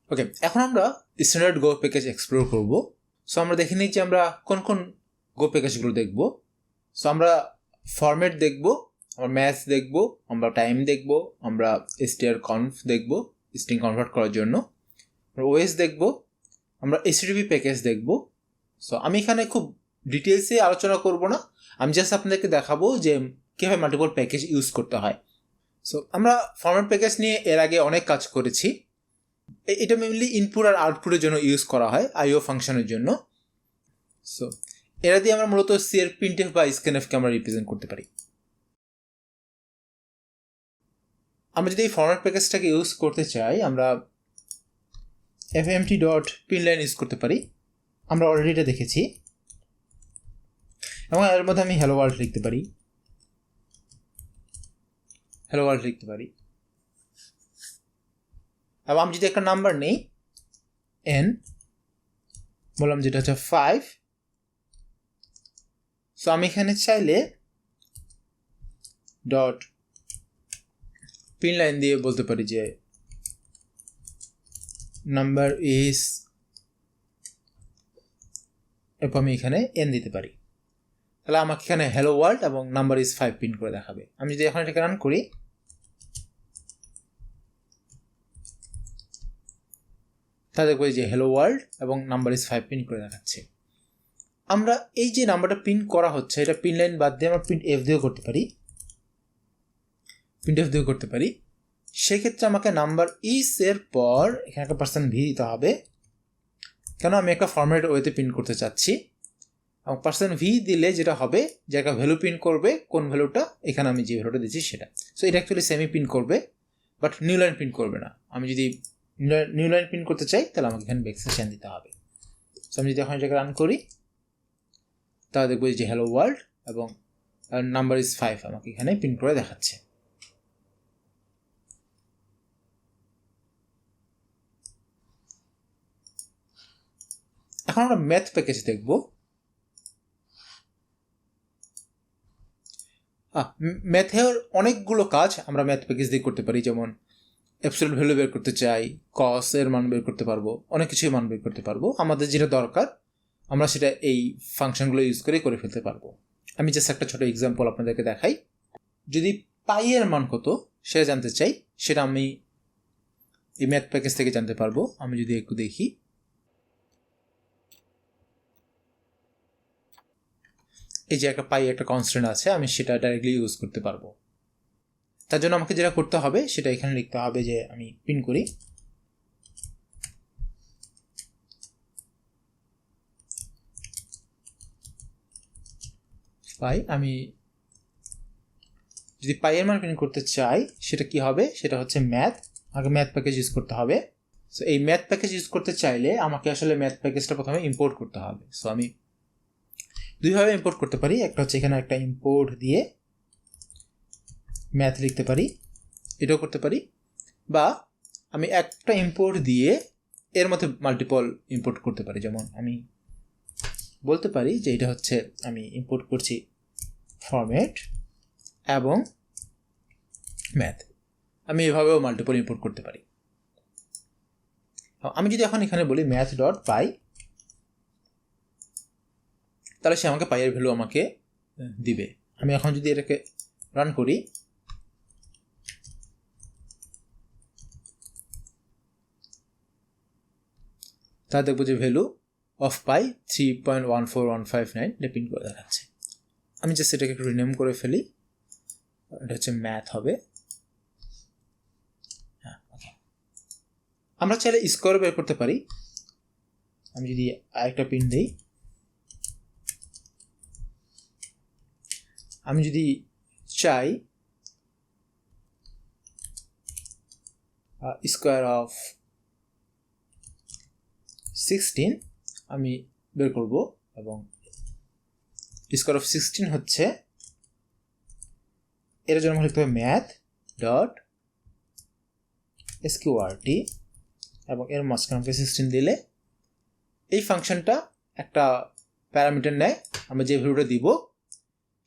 ওকে, এখন আমরা স্ট্যান্ডার্ড গো package explore করব। সো আমরা দেখে নিই যে আমরা কোন কোন গো প্যাকেজগুলো দেখব। সো আমরা ফরম্যাট দেখব, আমরা ম্যাথস দেখব, আমরা টাইম দেখব, আমরা strconv দেখব স্ট্রিং কনভার্ট করার জন্য, আমরা ওএস দেখব, আমরা HTTP প্যাকেজ দেখব। সো আমি এখানে খুব ডিটেলসে আলোচনা করব না, আমি জাস্ট আপনাদেরকে দেখাবো যে কীভাবে মাল্টিপল প্যাকেজ ইউজ করতে হয়। সো আমরা ফরম্যাট প্যাকেজ নিয়ে এর আগে অনেক কাজ করেছি। এটা মেনলি ইনপুট আর আউটপুটের জন্য ইউজ করা হয়, আইও ফাংশনের জন্য। সো এরা দিয়ে আমরা মূলত সি এর প্রিন্টএফ বা স্ক্যানএফকে আমরা রিপ্রেজেন্ট করতে পারি। আমরা যদি এই ফরম্যাট প্যাকেজটাকে ইউজ করতে চাই, আমরা fmt.println ইউজ করতে পারি। আমরা অলরেডি এটা দেখেছি, এবং এর মধ্যে আমি হ্যালো ওয়ার্ল্ড লিখতে পারি, হ্যালো ওয়ার্ল্ড লিখতে পারি। এবং আমি যদি একটা নাম্বার নেই n, বললাম যেটা হচ্ছে 5, সো আমি এখানে চাইলে ডট println দিয়ে বলতে পারি যে নাম্বার ইজ, এরপর আমি এখানে n দিতে পারি। তাহলে আমাকে এখানে হ্যালো ওয়ার্ল্ড এবং নাম্বার ইজ 5 প্রিন্ট করে দেখাবে। আমি যদি এখন এটাকে রান করি, তাহলে দেখবো যে হ্যালো ওয়ার্ল্ড এবং নাম্বার ইজ 5 প্রিন্ট করে দেখাচ্ছে। আমরা এই যে নাম্বারটা প্রিন্ট করা হচ্ছে, এটা প্রিন্টলাইন বাদ দিয়ে আমরা প্রিন্ট এফ দিয়েও করতে পারি, প্রিন্ট এফ দিয়েও করতে পারি। সেক্ষেত্রে আমাকে নাম্বার ইজ এর পর এখানে একটা % ভি দিতে হবে, কেন আমি একটা ফরম্যাট ওয়েতে প্রিন্ট করতে চাচ্ছি। এবং % ভি দিলে যেটা হবে যে একটা ভ্যালু প্রিন্ট করবে, কোন ভ্যালুটা, এখানে আমি যে ভ্যালুটা দিচ্ছি সেটা। সো এটা অ্যাকচুয়ালি সেমি প্রিন্ট করবে, বাট নিউ লাইন প্রিন্ট করবে না। আমি যদি নিউ লাইন প্রিন্ট করতে চাই, তাহলে আমাকে এখানে ব্যাকস্ল্যাশ দিতে হবে। সো আমি যদি এখন এটাকে রান করি, তাহলে দেখবো যে হ্যালো ওয়ার্ল্ড এবং নাম্বার ইজ 5 আমাকে এখানে প্রিন্ট করে দেখাচ্ছে। এখন আমরা ম্যাথ প্যাকেজ দেখব। ম্যাথের অনেকগুলো কাজ আমরা ম্যাথ প্যাকেজ দিয়ে করতে পারি, যেমন অ্যাবসলিউট ভ্যালু বের করতে চাই, কস এর মান বের করতে পারবো, অনেক কিছুই মান বের করতে পারবো। আমাদের যেটা দরকার আমরা সেটা এই ফাংশনগুলো ইউজ করে ফেলতে পারবো। আমি জাস্ট একটা ছোট এক্সাম্পল আপনাদেরকে দেখাই। যদি পাই এর মান কত সেটা জানতে চাই, সেটা আমি এই ম্যাথ প্যাকেজ থেকে জানতে পারবো। আমি যদি একটু দেখি, এই যে একটা পাই একটা কনস্ট্যান্ট আছে, আমি সেটা ডাইরেক্টলি ইউজ করতে পারবো। তার জন্য আমাকে যেটা করতে হবে সেটা এখানে লিখতে হবে যে আমি প্রিন্ট করি পাই। আমি যদি পাই এর মান প্রিন্ট করতে চাই, সেটা কি হবে, সেটা হচ্ছে ম্যাথ, আমাকে ম্যাথ প্যাকেজ ইউজ করতে হবে। সো এই ম্যাথ প্যাকেজ ইউজ করতে চাইলে আমাকে আসলে ম্যাথ প্যাকেজটা প্রথমে ইম্পোর্ট করতে হবে। সো আমি দুইভাবে ইম্পোর্ট করতে পারি, একটা হচ্ছে এখানে একটা ইম্পোর্ট দিয়ে ম্যাথ লিখতে পারি, এটাও করতে পারি, বা আমি একটা ইম্পোর্ট দিয়ে এর মধ্যে মাল্টিপল ইম্পোর্ট করতে পারি। যেমন আমি বলতে পারি যে এটা হচ্ছে আমি ইম্পোর্ট করছি ফরম্যাট এবং ম্যাথ, আমি এভাবেও মাল্টিপল ইম্পোর্ট করতে পারি। আমি যদি এখন এখানে বলি ম্যাথ ডট পাই, তাহলে সে আমাকে পাইয়ের ভ্যালু আমাকে দিবে। আমি এখন যদি এটাকে রান করি, তাহলে দেখবো যে ভ্যালু অফ পাই 3.14159 এটা প্রিন্ট করে দেখাচ্ছে। আমি জাস্ট এটাকে একটু রিনেম করে ফেলি, এটা হচ্ছে ম্যাথ হবে। হ্যাঁ, ওকে। আমরা চাইলে স্কোয়ার বের করতে পারি। আমি যদি আরেকটা প্রিন্ট দিই, আমি যদি চাই স্কোয়ার অফ 16 আমি বের করব, এবং স্কোয়ার অফ 16 হচ্ছে, এর জন্য লিখতে হবে ম্যাথ ডট এসকিউআরটি এবং এর মাঝখানে 16 দিলে এই ফাংশনটা একটা প্যারামিটার নেয়, আমরা যে ভ্যালুটা দিব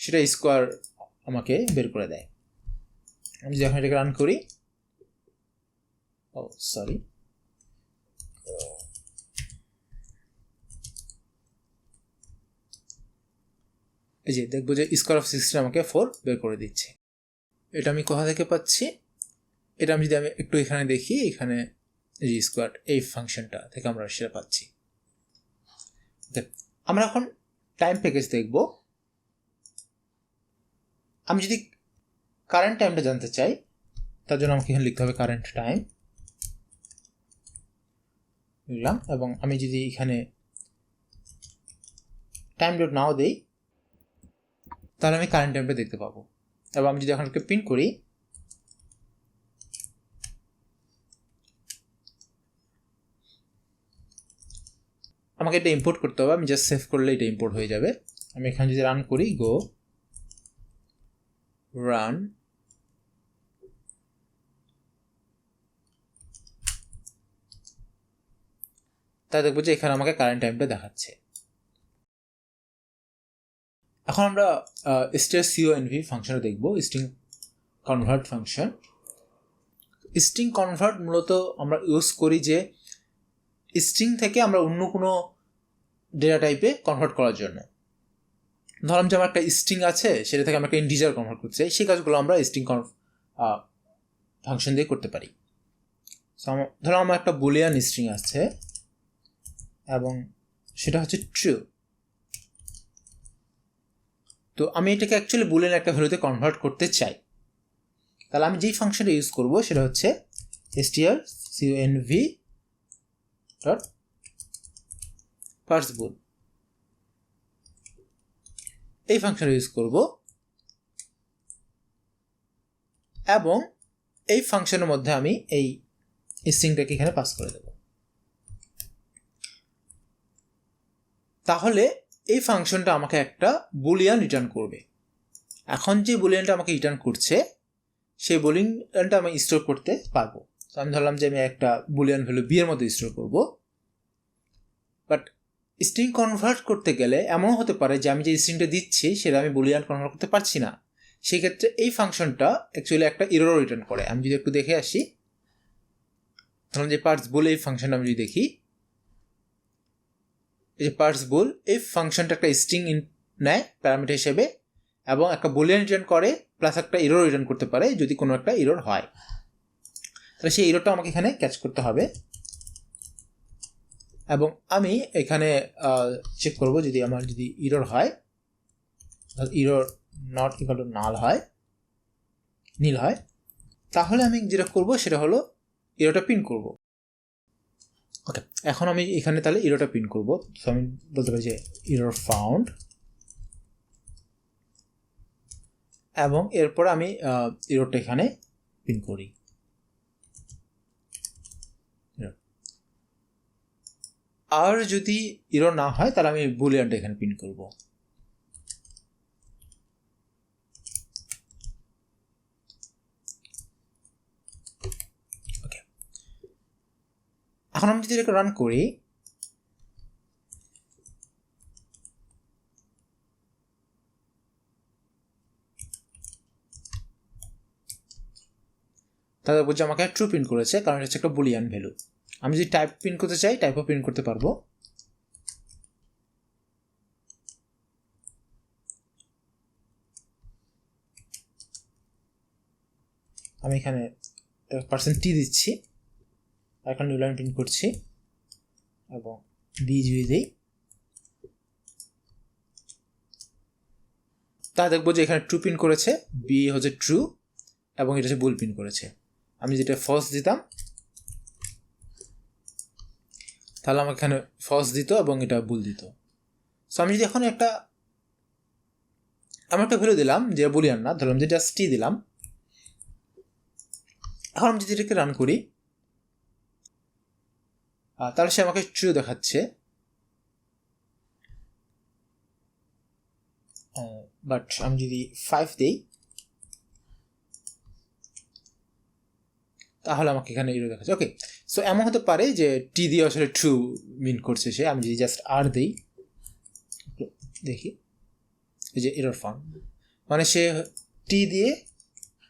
সেটা স্কোয়ার আমাকে বের করে দেয়। আমি যদি এখন এটাকে রান করি, সরি, এই যে দেখবো যে স্কোয়ার অফ 16 আমাকে 4 বের করে দিচ্ছে। এটা আমি কোথা থেকে পাচ্ছি? এটা আমি যদি একটু এখানে দেখি, এখানে এই যে স্কোয়ার এই ফাংশনটা থেকে আমরা সেটা পাচ্ছি। আমরা এখন টাইম প্যাকেজ দেখব। আমি যদি কারেন্ট টাইমটা জানতে চাই, তার জন্য আমাকে এখানে লিখতে হবে কারেন্ট টাইম লিখলাম, এবং আমি যদি এখানে টাইম ডট নাও দেই তাহলে আমি কারেন্ট টাইমটা দেখতে পাবো। এবং আমি যদি এখন প্রিন্ট করি, আমাকে এটা ইম্পোর্ট করতে হবে। আমি জাস্ট সেভ করলে এটা ইম্পোর্ট হয়ে যাবে। আমি এখানে যদি রান করি, গো রান, তা দেখবো যে এখানে আমাকে কারেন্ট টাইমটা দেখাচ্ছে। এখন আমরা strconv ফাংশনটা দেখব, string convert function. String convert মূলত আমরা ইউজ করি যে স্ট্রিং থেকে আমরা অন্য কোনো ডেটা টাইপে কনভার্ট করার জন্য। ধরলাম যে আমার একটা স্ট্রিং আছে, সেটা থেকে আমরা একটা ইন্টিজার কনভার্ট করতে চাই, সেই কাজগুলো আমরা স্ট্রিং ফাংশন দিয়ে করতে পারি। ধরো আমার একটা বুলিয়ান স্ট্রিং আছে এবং সেটা হচ্ছে ট্রু। তো আমি এটাকে অ্যাকচুয়ালি বুলিয়ান একটা ভ্যালুতে কনভার্ট করতে চাই, তাহলে আমি যেই ফাংশনটা ইউজ করব সেটা হচ্ছে strconv ডট পার্সবুল। এই ফাংশনটা ইউজ করব এবং এই ফাংশনের মধ্যে আমি এই স্ট্রিংটাকে এখানে পাস করে দেব। তাহলে এই ফাংশনটা আমাকে একটা বুলিয়ান রিটার্ন করবে। এখন যে বুলিয়ানটা আমাকে রিটার্ন করছে সেই বুলিয়ানটা আমি স্টোর করতে পারবো। তো আমি ধরলাম যে আমি একটা বুলিয়ান ভ্যালু বি এর মধ্যে স্টোর করব। বাট স্ট্রিং কনভার্ট করতে গেলে এমনও হতে পারে যে আমি যে স্ট্রিংটা দিচ্ছি সেটা আমি বুলিয়ান কনভার্ট করতে পারছি না। সেই ক্ষেত্রে এই ফাংশনটা অ্যাকচুয়ালি একটা এরর রিটার্ন করে। আমি যদি একটু দেখে আসি, ধরুন যে পার্টস বলে এই ফাংশনটা আমি যদি দেখি, এই যে পার্টস বল এই ফাংশনটা একটা স্ট্রিং নেয় প্যারামিটার হিসেবে এবং একটা বুলিয়ান রিটার্ন করে, প্লাস একটা এরর রিটার্ন করতে পারে যদি কোনো একটা এরর হয়। তাহলে সেই এররটা আমাকে এখানে ক্যাচ করতে হবে। এবং আমি এখানে চেক করব যদি আমার যদি এরর হয়, এরর নট ইকুয়াল টু নাল হয়, নীল হয়, তাহলে আমি যেটা করব সেটা হলো এররটা প্রিন্ট করব। ওকে, এখন আমি এখানে তাহলে এররটা প্রিন্ট করব। তো আমি বলতে পারি যে এরর ফাউন্ড, এবং এরপর আমি এররটা এখানে প্রিন্ট করি। আর যদি এরর না হয় তাহলে আমি বুলিয়ানটা এখানে প্রিন্ট করব। ওকে, এখন আমি যদি এটাকে রান করি, তাহলে বুঝছি আমাকে ট্রু প্রিন্ট করেছে, কারণ এটা হচ্ছে একটা বুলিয়ান ভ্যালু। আমি যদি টাইপ প্রিন্ট করতে চাই, টাইপও প্রিন্ট করতে পারবো। আমি এখানে %t দিচ্ছি, এখন নিউ লাইন প্রিন্ট করছি এবং বি যদি দিই, তা দেখবো যে এখানে ট্রু প্রিন্ট করেছে, বি হচ্ছে ট্রু এবং এটা হচ্ছে বুল প্রিন্ট করেছে। আমি যেটা ফলস দিতাম তাহলে আমাকে এখানে ফলস দিত এবং এটা বুল দিত। সো আমি যদি এখন একটা ভ্যালু দিলাম যে বুলিয়ান না, ধরলাম যে জাস্ট টি দিলাম, এখন আমি যদি এটাকে রান করি তাহলে সে আমাকে ট্রু দেখাচ্ছে। বাট আমি যদি 5 দিই তাহলে আমাকে এখানে এরর দেখাচ্ছে। ওকে, সো এমন হতে পারে যে টি দিয়ে আসলে ট্রু মিন করছে সে। আমি যদি জাস্ট আর দিই, দেখি এই যে এরর ফাউন্ড, মানে সে টি দিয়ে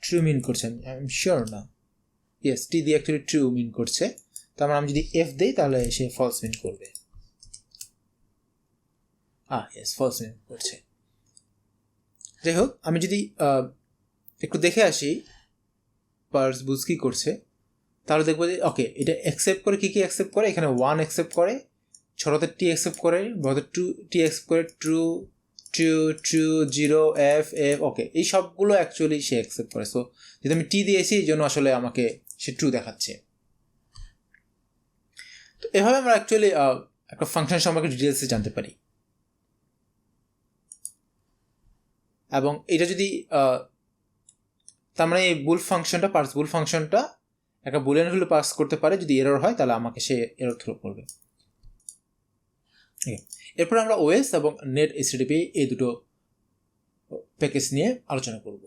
ট্রু মিন করছে, আই এম শিওর না, ইয়েস টি দিয়ে অ্যাকচুয়ালি ট্রু মিন করছে। তারপর আমি যদি এফ দিই তাহলে সে ফলস মিন করবে। ইয়েস ফলস মিন করছে। যাই হোক, আমি যদি একটু দেখে আসি পার্স বুঝ কী করছে, তাহলে দেখবো যে ওকে এটা অ্যাকসেপ্ট করে, কী কী অ্যাকসেপ্ট করে, এখানে 1 অ্যাকসেপ্ট করে, ছোটদের টি অ্যাকসেপ্ট করে, বড়দের 2 টি অ্যাকসেপ্ট করে, true true true 0 F F, okay এই সবগুলো অ্যাকচুয়ালি সে অ্যাকসেপ্ট করে। সো যদি আমি টি দিয়েছি এই জন্য আসলে আমাকে সে ট্রু দেখাচ্ছে। তো এভাবে আমরা অ্যাকচুয়ালি একটা ফাংশন সম্পর্কে ডিটেলসে জানতে পারি। এবং এটা যদি তার মানে এই বুল ফাংশনটা, পার্স বুল ফাংশনটা একটা বুলিয়ান ভ্যালু পাস করতে পারে, যদি এরর হয় তাহলে আমাকে সে এরর থ্রো করবে। এরপর আমরা ওএস এবং নেট এইচটিটিপি এই দুটো প্যাকেজ নিয়ে আলোচনা করব।